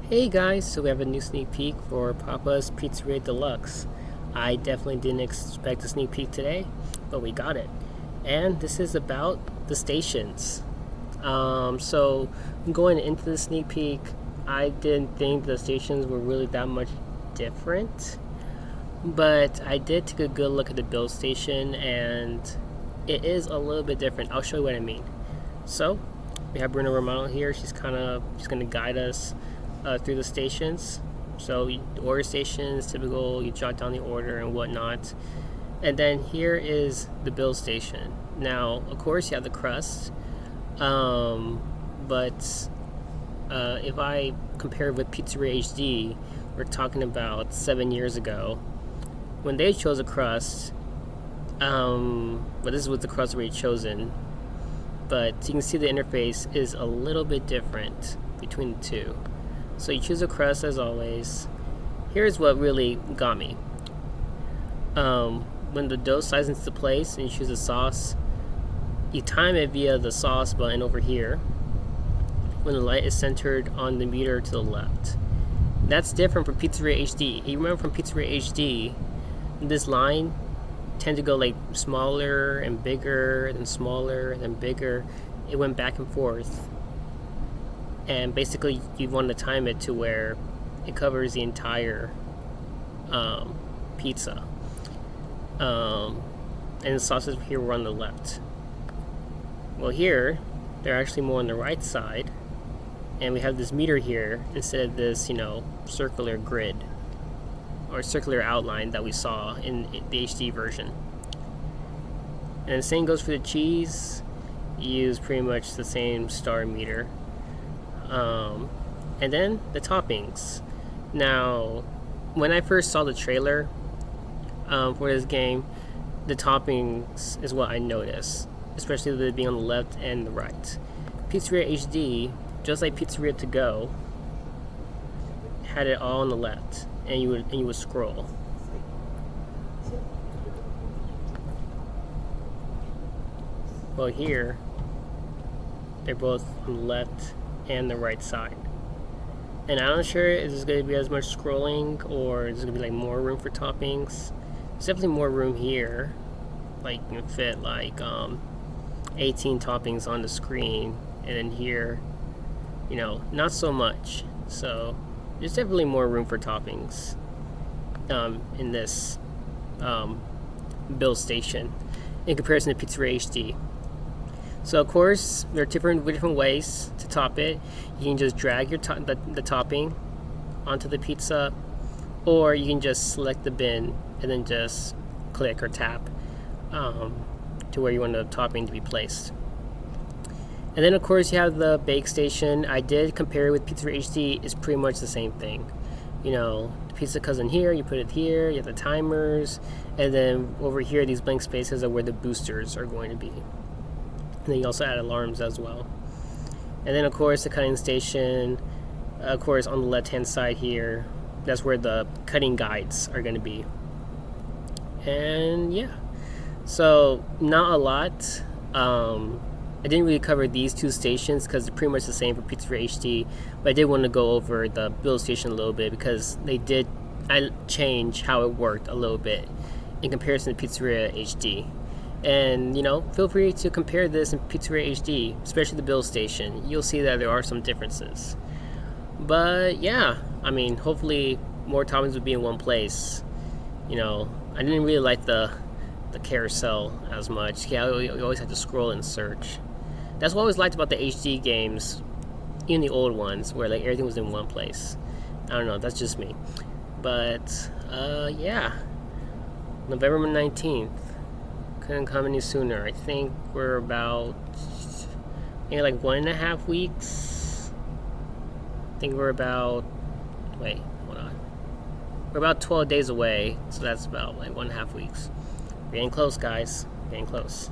Hey guys, so we have a new sneak peek for Papa's Pizzeria Deluxe. I definitely didn't expect a sneak peek today, but we got it. And this is about the stations. So going into the sneak peek, I didn't think the stations were really that much different, but I did take a good look at the build station and it is a little bit different. I'll show you what I mean. So we have Bruno Romano here. She's going to guide us through the stations. So the order stations, typical, you jot down the order and whatnot. And then here is the build station. Now, of course, you have the crust, but if I compare it with Pizzeria HD, we're talking about 7 years ago when they chose a crust. But this is with the crust already chosen. But you can see the interface is a little bit different between the two. So you choose a crust as always. Here's what really got me. When the dough slides into place and you choose a sauce, you time it via the sauce button over here when the light is centered on the meter to the left. That's different from Pizzeria HD. You remember from Pizzeria HD, this line tend to go like smaller and bigger, then smaller and then bigger. It went back and forth. And basically you want to time it to where it covers the entire pizza. And the sauces here were on the left. Well, here they're actually more on the right side, and we have this meter here instead of this, circular grid or circular outline that we saw in the HD version. And the same goes for the cheese. You use pretty much the same star meter. And then the toppings. Now, when I first saw the trailer for this game, the toppings is what I noticed, especially with it being on the left and the right. Pizzeria HD, just like Pizzeria To Go, had it all on the left, and you would scroll. Well, here they're both on the left and the right side. And I'm not sure if there's going to be as much scrolling or is there going to be like more room for toppings. There's definitely more room here. Like you can fit like 18 toppings on the screen, and then here, not so much. So there's definitely more room for toppings in this build station in comparison to Pizzeria HD. So of course, there are different ways to top it. You can just drag your the topping onto the pizza, or you can just select the bin and then just click or tap to where you want the topping to be placed. And then of course you have the bake station. I did compare it with Pizzeria HD. It's pretty much the same thing. The pizza comes in here, you put it here, you have the timers, and then over here these blank spaces are where the boosters are going to be. And then you also add alarms as well. And then of course the cutting station, of course on the left hand side here, that's where the cutting guides are going to be. And yeah, so not a lot. I didn't really cover these two stations because they're pretty much the same for Pizzeria HD, but I did want to go over the build station a little bit because I changed how it worked a little bit in comparison to Pizzeria HD. And feel free to compare this in Pizzeria HD, especially the build station. You'll see that there are some differences. But yeah, hopefully more toppings would be in one place. I didn't really like the carousel as much. Yeah, you always had to scroll and search. That's what I always liked about the HD games, even the old ones, where like everything was in one place. I don't know, that's just me. But yeah, November 19th. Couldn't come any sooner. I think we're about like 1.5 weeks. I think we're about we're about 12 days away, so that's about like 1.5 weeks. We're getting close, guys. Getting close.